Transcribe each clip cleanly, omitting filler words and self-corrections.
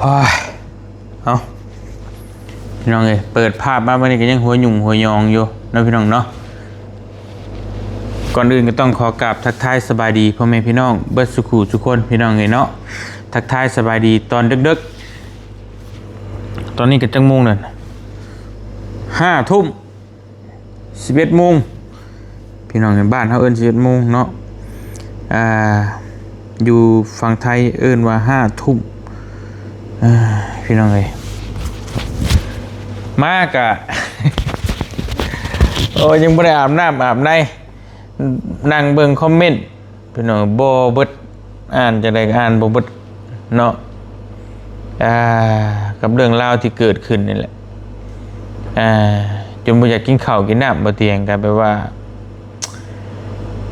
โอ้ยเอาพี่น้องเอ้ยเปิดภาพมาวันนี้ก็ยังหัวหยุ่งหัวยองอยู่นะพี่น้องเนาะก่อนอื่นก็ต้องขอกราบทักทายสบายดีพ่อแม่พี่น้องเบิดสุขุทุกคนพี่น้องเอ้ยเนาะทักทายสบายดีตอนดึกๆตอนนี้ก็จังโมงนั่น5 ทุ่ม11 โมงพี่น้องในบ้านเขาเอิ้น11 โมงเนาะอยู่ฝั่งไทยเอิ้นว่า5 ทุ่มพี่น้องเลยมากอะ โอ้ยังไม่ได้อาบน้ำอาบในนั่งเบิ่งคอมเมนต์พี่น้องบ่เบิดอ่านจะได้อ่านบ่เบิดเนาะกับเรื่องราวที่เกิดขึ้นนี่แหละจนบ่อยากกินข้าวกินน้ำบ่เตียงกันแปลว่า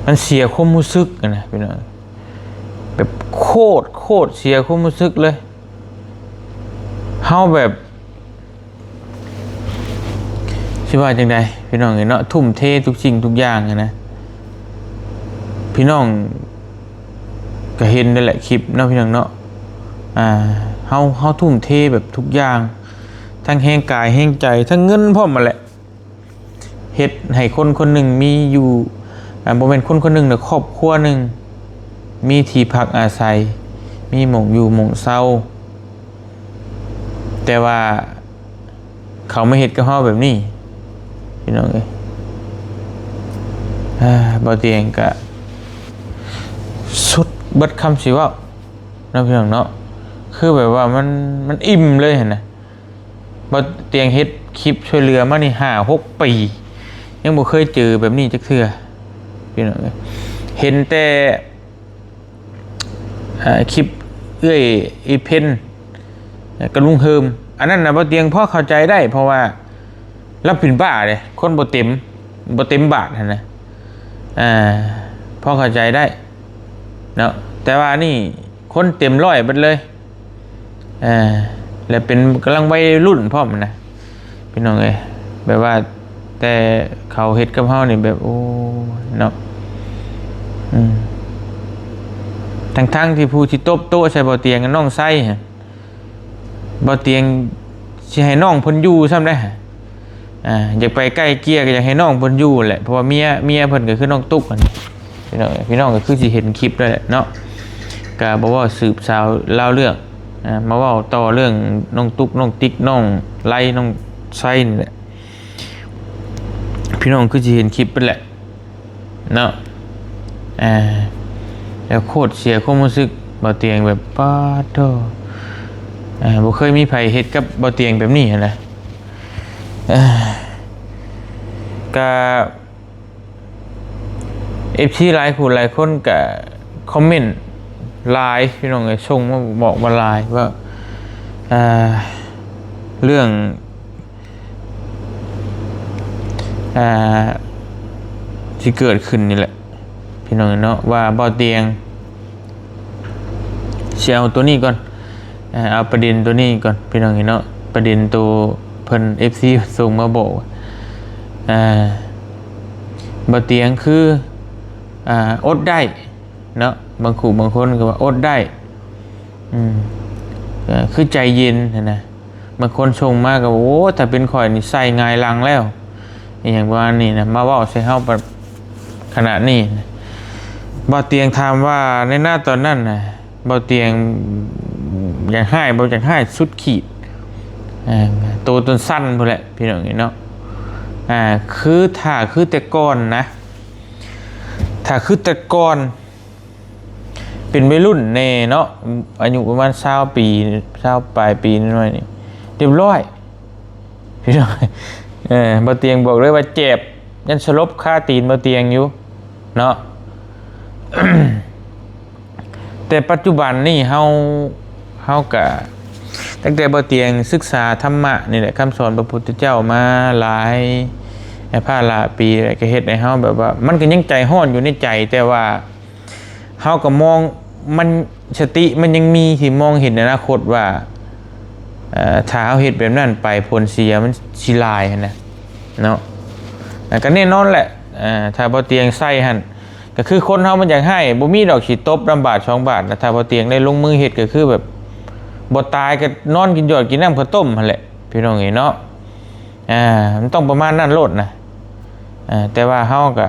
มันเสียความรู้สึกนะพี่น้องแบบโคตรเสียความรู้สึกเลยเฮาแบบสิว่าจังได๋พี่น้องเนาะทุ่มเททุกสิ่งทุกอย่างนะพี่น้องก็เห็นนั่นแหละคลิปเนาะพี่น้องเนาะเฮาทุ่มเทแบบทุกอย่างทั้งแห่งกายแห่งใจทั้งเงินพร้อมมาแหละเฮ็ดให้คนคนหนึ่งมีอยู่บ่แม่นคนคนหนึ่งน่ะครอบครัวหนึ่งมีที่พักอาศัยมีหม่องอยู่หม่องเช่าแต่ว่าเขาไม่เฮ็ดกับเฮาแบบนี้พี่น้องเอ้ยบ่เตียงก็สุดเบิดคำสิเว้าเนาะพี่น้องเนาะคือแบบว่ามันอิ่มเลยหั่นน่ะบ่เตียงเฮ็ดคลิปช่วยเหลือมานี่5-6 ปียังบ่เคยเจอแบบนี้จักเทื่อพี่น้องเอ้ยเห็นแต่คลิปอีเพนกับลุงเฮิมอันนั้นนะบ่เตียงพ่อเข้าใจได้เพราะว่ารับเป็นบ้าเลยคนบ่เต็มบาทนะพ่อเข้าใจได้เนาะแต่ว่านี่คนเต็มร้อยเบิดเลยแล้วเป็นกำลังวัยรุ่นพร้อมนะพี่น้องเอ้ยแบบว่าแต่เขาเฮ็ดกับเฮานี่แบบโอ้เนาะทั้งที่ผู้ที่ตบโต๊ะใส่บ่เตียงกับน้องไส้บ่เตียงสิให้น้องเพิ่นอยู่ซ้ำได้อยากไปใกล้เกลียก็อยากให้น้องเพิ่นอยู่แหละเพราะว่าเมียเพิ่นก็คือน้องตุ๊กนั่นพี่น้องก็คือสิเห็นคลิปแล้วแหละเนาะก็บ่ว่าสืบสาวเล่าเรื่องมาเว้าต่อเรื่องน้องตุ๊กน้องติ๊กน้องไล่น้องไส้นี่แหละพี่น้องคือสิเห็นคลิปเพิ่นแหละเนาะแล้วโคตรเสียความรู้สึกบ่เตียงแบบป๊าดโธ่บ่เคยมีไผเฮ็ดกับบ่เตียงแบบนี้นะก็ FC หลายผู้หลายคนก็คอมเมนต์ไลน์พี่น้องเอ้ยส่งมาบอกมาไลน์ว่าเรื่องที่เกิดขึ้นนี่แหละพี่น้องเนาะว่าบ่เตียงเอาตัวนี้ก่อนเอาประเด็นตัวนี้ก่อนพี่น้องเนาะประเด็นตัวเพิ่น FC ส่งมาบอกบ่เตียงคืออดได้เนาะบางคนก็ว่าอดได้คือใจเย็นนะบางคนชงมากก็โอ้ถ้าเป็นข่อยนี่ใส่งายลังแล้วอย่างว่านี่นะมาเว้าใส่เฮาแบบขนาดนี้บ่เตียงถามว่าในหน้าตอนนั้นนะบ่เตียงอยากให้สุดขีดตัวต้นสั้นพุ่นแหละพี่น้องเนาะคือถ้าคือแต่ก่อนนะถ้าคือแต่ก่อนเป็นวัยรุ่นแน่เนาะอายุประมาณ20 ปี20 ปลายปีน้อยนี่เรียบร้อยพี่น้องบ่เตียงบอกเลยว่าเจ็บยันสลบคาตีนบ่เตียงอยู่เนาะ แต่ปัจจุบันนี่เฮาก็ตั้งแต่บ่เตียงศึกษาธรรมะนี่แหละคำสอนพระพุทธเจ้ามาหลายผ้าลาปีก็เฮ็ดให้เฮาแบบว่ามันก็ยังใจร้อนอยู่ในใจแต่ว่าเฮาก็มองมันสติมันยังมีที่มองเห็นอนาคตว่าถ้าเฮาเฮ็ดแบบนั้นไปผลเสียมันสิหลายนะเนาะก็แน่นอนแหละถ้าบ่เตียงใส่หั่นก็คือคนเฮามันอยากให้บ่มีดอกสิตบลำบาก2 บาทนะถ้าบ่เตียงได้ลงมือเฮ็ดก็คือแบบ บ่ตายก็นอนกินหยอดกินน้ำข้าวต้มหั่นแหละพี่น้องเอ้ยเนาะมันต้องประมาณนั้นโลดนะแต่ว่าเฮาก็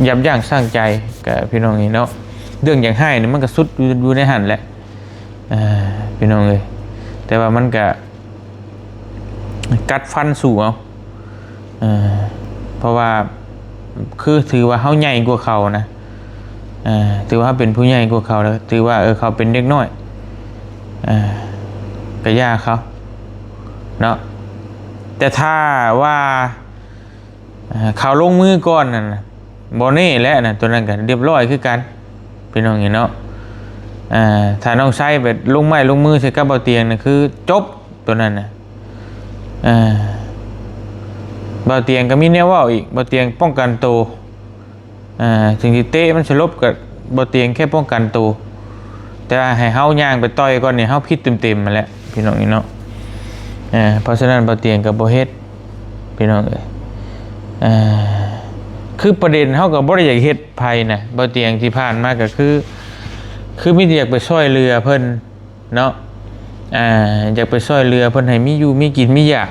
ยับยั้งชั่งใจกับพี่น้องเอ้ยเนาะเรื่องอย่างให้นี่มันก็สุดอยู่ในหั่นแหละพี่น้องเอ้ยแต่ว่ามันก็กัดฟันสู่เอาเพราะว่าคือถือว่าเฮาใหญ่กว่าเขานะถือว่าเป็นผู้ใหญ่กว่าเขาแล้วถือว่าเขาเป็นเด็กน้อยก็ยากเขาเนาะแต่ถ้าว่าเขาลงมือก่อนนั่นบ่แน่แล้วนะตัวนั้นก็เรียบร้อยคือกันพี่น้องเห็นเนาะถ้าน้องไส้ไปลงไม้ลงมือใส่กับเบาเตียงน่ะคือจบตัวนั้นน่ะเบาเตียงก็มีแนวว่าอีกเบาเตียงป้องกันตัวถึงที่เตะมันสลบกับเบาเตียงแค่ป้องกันตัวแต่ให้เฮาย่างไปต่อยก่อนนี่เฮาพิษเต็มๆมาแล้วพี่น้องนี่เนาะเพราะฉะนั้นเบาเตียงกับบ่เฮ็ดพี่น้องเอ้ยคือประเด็นเฮาก็บ่ได้อยากเฮ็ดภัยนะเบาเตียงที่ผ่านมาก็คือมีอยากไปช่วยเรือเพิ่นเนาะอยากไปช่วยเรือเพิ่นให้มีอยู่มีกินมีอยาก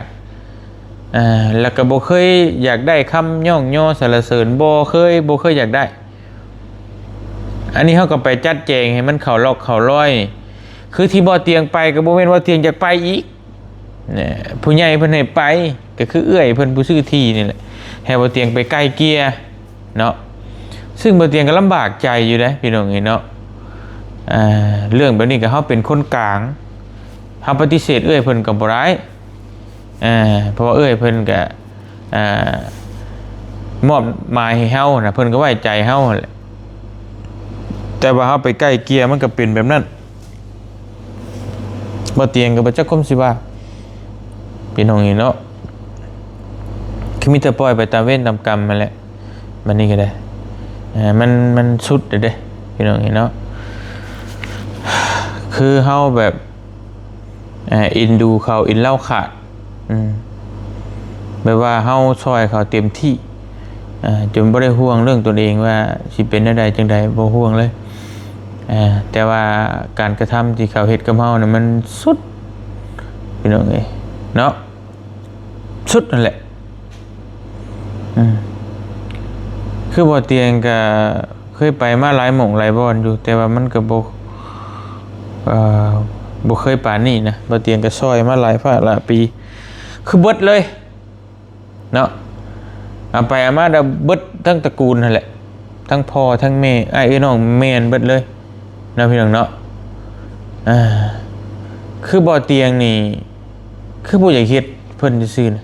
แล้วก็บ่เคยอยากได้คำย่องย่อสรรเสริญบ่เคยอยากได้อันนี้เขาก็ไปจัดแจงให้มันเข่าล็อกเข่าร้อยคือที่บ่อเตียงไปก็บ่แม่นว่าเตียงจะไปอีกเนี่ยผู้ใหญ่เพิ่นให้ไปก็คือเอื้อยเพิ่นผู้ซื้อที่นี่แหละให้บ่อเตียงไปใกล้เกียร์เนาะซึ่งบ่อเตียงก็ลำบากใจอยู่นะพี่น้องเนาะเรื่องแบบนี้ก็เฮาเป็นคนกลางเฮาปฏิเสธเอื้อยเพิ่นก็บ่ได้เพราะว่าเอื้อยเพิ่นก็มอบหมายให้เฮานะเพิ่นก็ไว้ใจเฮาแหละแต่ว่าเขาไปใกล้เกียร์มันก็เป็นแบบนั้นบ่เตียงกับบ่จักคมสิว่าพี่น้องนี่เนาะคือมีแต่ปล่อยไปตามเวรตามกรรมมาแหละมันนี่ก็ได้มันสุดเด้พี่น้องนี่เนาะคือเฮาแบบอินดูเขาอินเล่าขาดแบบว่าเฮาซอยเขาเต็มที่จนบ่ได้ห่วงเรื่องตัวเองว่าสิเป็นได้ใดจังใดบ่ห่วงเลยแต่ว่าการกระทำที่เขาเฮ็ดกับเฮาเนี่ยมันสุดพี่น้องเอ้ยเนาะสุดนั่นแหละคือบ่เตียงก็เคยไปมาหลายหม่องหลายบ่อนอยู่แต่ว่ามันก็บ่เคยปานนี้นะบ่เตียงก็ซอยมาหลายภาคหลายปีคือเบิดเลยเนาะเอาไปเอามาได้เบิดทั้งตระกูลนั่นแหละทั้งพ่อทั้งแม่อ้ายน้องแม่นเบิดเลยนะพี่น้องเนาะคือบ่อเตียงนี่คือบ่อยากเฮ็ดเพิ่นซื่อๆนะ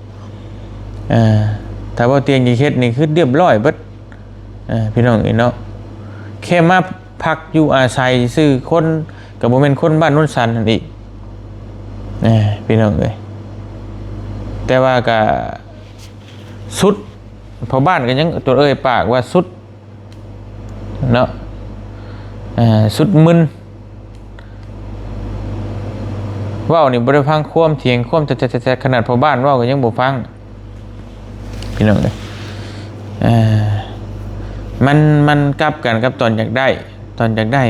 ถ้าบ่อเตียงอยากเฮ็ดนี่คือเรียบร้อยเบิดพี่น้องเนาะแค่มาพักอยู่อาศัยซื่อคนก็บ่แม่นคนบ้านโนนสันนั่นอีกพี่น้องเอ้ยแต่ว่าก็สุดพอบ้านก็ยังตัวเอ้ยปากว่าสุดเนาะสุดมึนว่าวนี่บ่ได้ฟังควมเถียงควมแต่ขนาดพอบ้านว่าวก็ยังบ่ฟังพี่น้องเลยมันกลับกันกับตอนอยากได้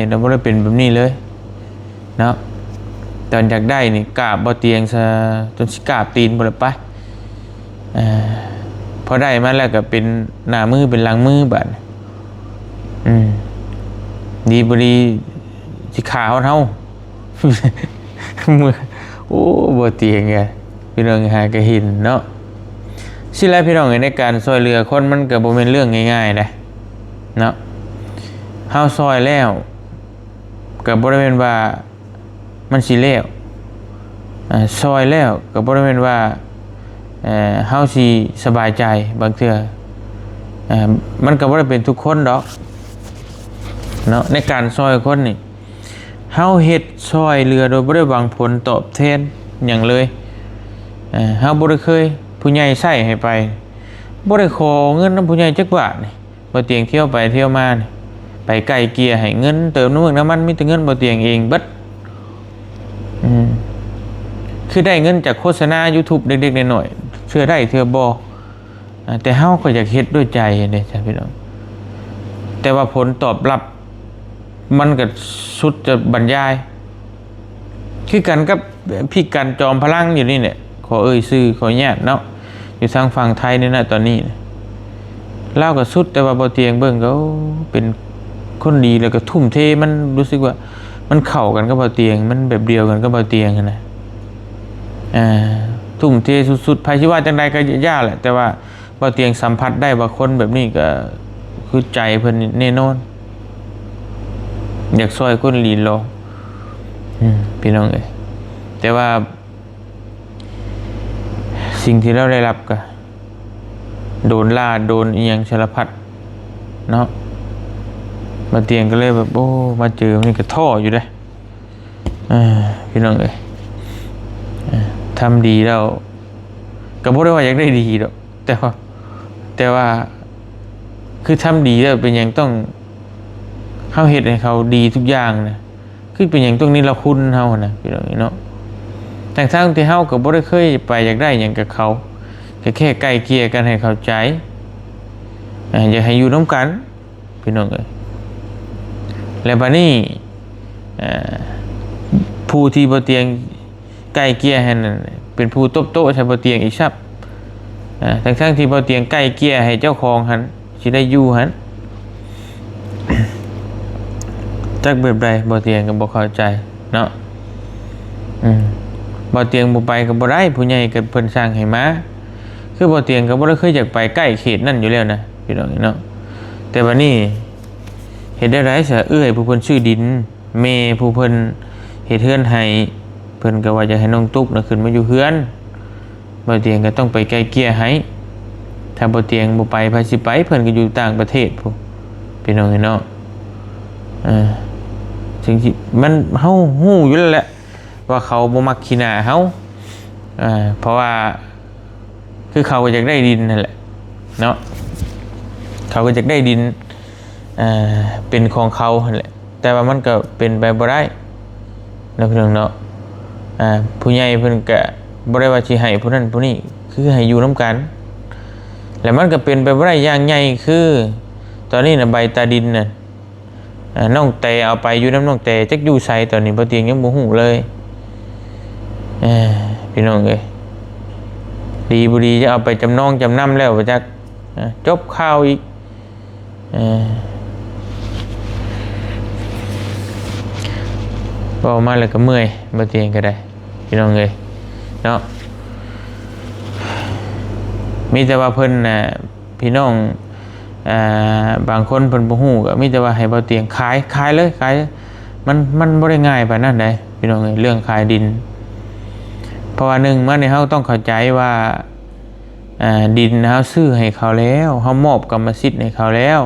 เราบ่ได้เป็นแบบนี้เลยเนาะตอนอยากได้นี่กราบบ่เตียงซะจนสิกราบตีนบ่ได้ไปพอได้มาแล้วก็เป็นหน้ามือเป็นหลังมือบัดดีบดีสิขาเฮามือโอ้บ่เตียงไงพี่น้องหาก็เห็นเนาะสิแล้วพี่น้องในการซอยเรือคนมันก็บ่แม่นเรื่องง่ายๆนะเนาะเฮาซอยแล้วก็บ่ได้แม่นว่ามันสิแล้วซอยแล้วก็บ่ได้แม่นว่าเฮาสิสบายใจบางเทื่อมันก็บ่ได้เป็นทุกคนดอกเนาะในการซอยคนนี่เฮาเฮ็ดซอยเรือโดยบ่ได้หวังผลตอบแทนหยังเลยเฮาบ่ได้เคยผู้ใหญ่ใช้ให้ไปบ่ได้ขอเงินนำผู้ใหญ่จักบาทนี่บ่เตียงเที่ยวไปเที่ยวมานี่ไปไกลเกลี่ยให้เงินเติมน้ำมันมีแต่เงินบ่เตียงเองเบิดคือได้เงินจากโฆษณา YouTube เด็กๆน้อยๆเชื่อได้เทื่อบ่แต่เฮาก็อยากเฮ็ดด้วยใจเด้จ้ะพี่น้องแต่ว่าผลตอบรับมันก็สุดจะบรรยาย คือกันกับพี่กันจอมพลังอยู่นี่เนี่ยขอซื้อขอญาตเนาะอยู่ทางฝั่งไทยนี่นะตอนนี้เล่ากับสุดแต่ว่าบ่เตียงเบิ่งเขาเป็นคนดีแล้วก็ทุ่มเทมันรู้สึกว่ามันเข้ากันกับบ่เตียงมันแบบเดียวกันกับบ่เตียงนะทุ่มเทสุดๆภัยชีว่าจังใดก็ยากแหละแต่ว่าบ่เตียงสัมผัสได้ว่าคนแบบนี้ก็คือใจเพิ่นแน่นอนอยากซอยคนลีนรอพี่น้องแต่ว่าสิ่งที่เราได้รับก็โดนล่าโดนเอียงสารพัดเนาะมาเตียงก็เลยแบบโอ้มาเจอนี่ก็ท่ออยู่ได้พี่น้องทำดีแล้วก็บ่ได้ว่าอยากได้ดีหรอกแต่ว่าคือทำดีแล้วเป็นอย่างต้องเขาเฮ็ดให้เขาดีทุกอย่างนะคือเป็นอย่างตรงนี้เราคุ้นเฮานะพี่น้องเนาะแต่ทั้งที่เฮาก็บ่ได้เคยไปอยากได้หยังกับเขาแค่ใกล้เกลี่ยกันให้เข้าใจอยากให้อยู่ร่วมกันพี่น้องแล้วบัดนี้ผู้ที่บ่เตียงใกล้เกลี่ยให้นั่นเป็นผู้ตบโต๊ะใส่บ่เตียงอีกซับทั้งที่บ่เตียงใกล้เกลี่ยให้เจ้าของหันสิได้อยู่หันจักแบบใดบ่เตียงก็บ่เข้าใจเนาะบ่เตียงบ่ไปก็บ่ได้ผู้ใหญ่ก็เพิ่นสร้างให้มาคือบ่เตียงก็บ่ได้เคยอยากไปใกล้เขตนั่นอยู่แล้วนะพี่น้องเนาะแต่บัดนี้เฮ็ดได้ไรซะผู้เพิ่นชื่อดินแม่ผู้เพิ่นเฮ็ดเฮือนให้เพิ่นก็ว่าจะให้น้องตุ๊กน่ะขึ้นมาอยู่เฮือนบ่เตียงก็ต้องไปไกลเกลี่ยให้ถ้าบ่เตียงบ่ไปไผสิไปเพิ่นก็อยู่ต่างประเทศพุ่นพี่น้องเนาะถึงมันเฮาฮู้อยู่แล้วแหละว่าเขาบ่มักขี้หน้าเฮาเพราะว่าคือเขาก็อยากได้ดินนั่นแหละเนาะเขาก็อยากได้ดินเป็นของเขานั่นแหละแต่ว่ามันก็เป็นไปบ่ได้นะพี่น้องเนาะผู้ใหญ่เพิ่นก็บ่ได้ว่าสิให้ผู้นั้นผู้นี้คือให้อยู่นํกันแล้วมันก็เป็นไปบ่ได้อย่างใหญ่คือตอนนี้น่ะใบตาดินน่ะน้องแต่เอาไปอยู่น้ำน้องแต่จักอยู่ไสตอนนี้บ่เตียงยังบ่ฮู้เลยพี่น้องดีบ่ดีจะเอาไปจำนองจำนำแล้วบ่จักจบข่าวอีกบอกมาแล้วก็เมื่อยบ่เตียงก็ได้พี่น้องเนาะมีแต่ว่าเพิ่นน่ะพี่น้องบางคนเพิ่นบ่ฮู้ก็มีแต่ว่าให้บ่เตียงขายเลยขายมันบ่ได้ง่ายปานนั้นเด้พี่น้องเรื่องขายดินเพราะว่าหนึ่งมันเฮาต้องเข้าใจว่าดินเฮาซื้อให้เขาแล้วเฮามอบกรรมสิทธิ์ให้เขาแล้ว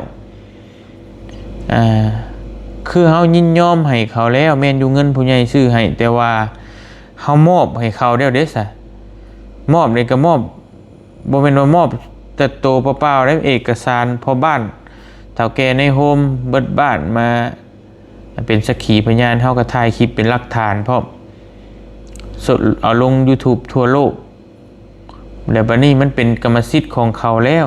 คือเฮายินยอมให้เขาแล้วแม่นอยู่เงินผู้ใหญ่ซื้อให้แต่ว่าเฮามอบให้เขาแล้วเด้ซะมอบนี่ก็มอบบ่แม่นว่ามอบแต่โตเปล่าๆได้เอกสารพอบ้านเฒ่าแก่ในโฮมเบิดบ้านมาเป็นสักขีพยานเฮาก็ถ่ายคลิปเป็นหลักฐานพร้อมสดเอาลง YouTube ทั่วโลกแล้วบัดนี้มันเป็นกรรมสิทธิ์ของเขาแล้ว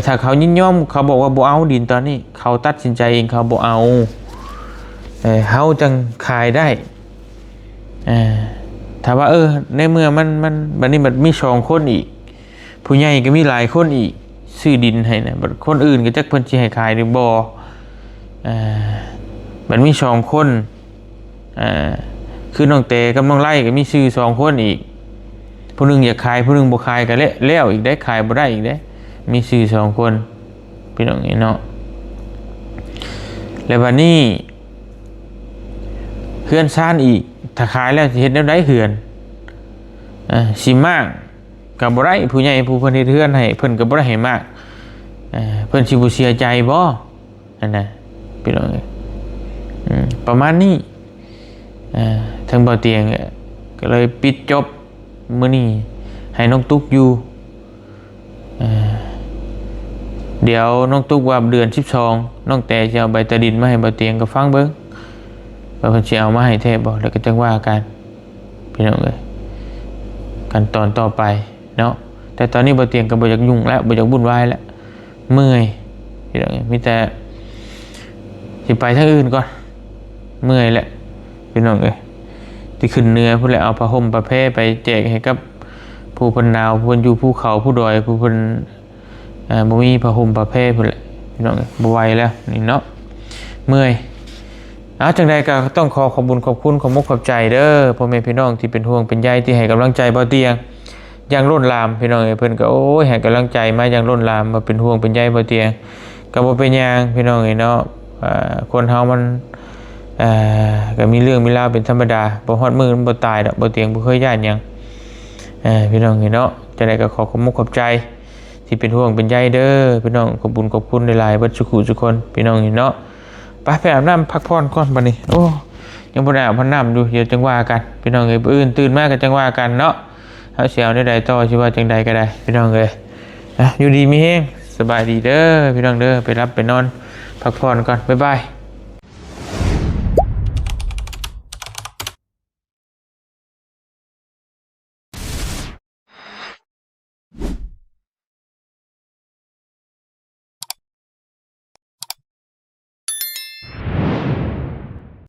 ถ้าเขายินยอมเขาบอกว่าบ่เอาดินตอนนี้เขาตัดสินใจเองเขาบ่เอาเฮาจังขายได้ถ้าว่าในเมื่อมันบัดนี้มันมี2คนอีกผู้ใหญ่ก็มีหลายคนอีกซื้อดินให้นะบัดคนอื่นก็จักเพิ่นสิให้ขายหรือบ่มันมี2คนคือน้องเตกับน้องไล่ก็มีชื่อ2คนอีกผู้นึงอยากขายผู้นึงบ่ขายก็แล้วอีกได้ขายบ่ได้อีกได้มีชื่อ2คนพี่น้องเนาะแล้วบัดนี้เฮือนซ่านอีกถ้าขายแล้วสิเฮ็ดแนวใดเฮือนสิมากก็บ่ได้ผู้ใหญ่ผู้เพิ่นเฮ็ดเฮือนให้เพิ่นก็บ่ได้ให้มากเพิ่นสิบ่เสียใจบ่นั่นน่ะพี่น้องประมาณนี้ทางบ่อเตียงก็เลยปิดจบมื้อนี้ให้น้องตุ๊กอยู่เดี๋ยวน้องตุ๊กว่าเดือน12น้องแต่จะเอาใบตะดินมาให้บ่อเตียงก็ฟังเบิ่งว่าเพิ่นสิเอามาให้แท้บ่แล้วก็จังว่ากันพี่น้องกันตอนต่อไปเนาะแต่ตอนนี้บ่อเตียงก็บ่อยากยุ่งแล้วบ่อยากวุ่นวายแล้วเมื่อยพี่น้องมีแต่สิไปทางอื่นก่อนเมื่อยแหละพี่น้อง ที่ขึ้นเหนือพุ่นแหละเอาผ้าห่มผ้าแพร่ไปแจกให้กับผู้เพิ่นหนาวผู้เพิ่นอยู่ภูเขาผู้ดอยผู้เพิ่นบ่มีผ้าห่มผ้าแพร่พุ่นแหละพี่น้องบ่ไหวแล้วนี่เนาะเมื่อยเอาจังใดก็ต้องขอขอบคุญขอบคุณขอบมุกขอบใจเด้อพ่อแม่พี่น้องที่เป็นห่วงเป็นใยที่ให้กำลังใจบ่เตียงอย่างล้นหลามพี่น้องเพิ่นก็โอ้ยให้กำลังใจมาอย่างล้นหลามมาเป็นห่วงเป็นใยบ่เตียงก็บ่เป็นหยังพี่น้องเนาะคนเฮามันก็มีเรื่องมีราวเป็นธรรมดาบ่ฮอดมือมันบ่ตายดอกบ่เตียงบ่เคยย้านหยังพี่น้องเนาะจังใดก็ขอขอบมุกขอบใจที่เป็นห่วงเป็นใยเด้อพี่น้องขอบคุญขอบคุณหลายๆเบิดทุกผู้ทุกคนพี่น้องเนาะไปอาบน้ำพักผ่อนก่อนบัดนี้โอ้ยังบ่ได้อาบน้ำอยู่เดี๋ยวจังว่ากันพี่น้องเอ้ยอื่นตื่นมาก็จังว่ากันเนาะเฮาสิเอาได้ใดต่อสิว่าจังใดก็ได้พี่น้องเอ้ยอยู่ดีมีแฮงสบายดีเด้อพี่น้องเด้อไปรับไปนอนพักผ่อนก่อนบ๊ายบาย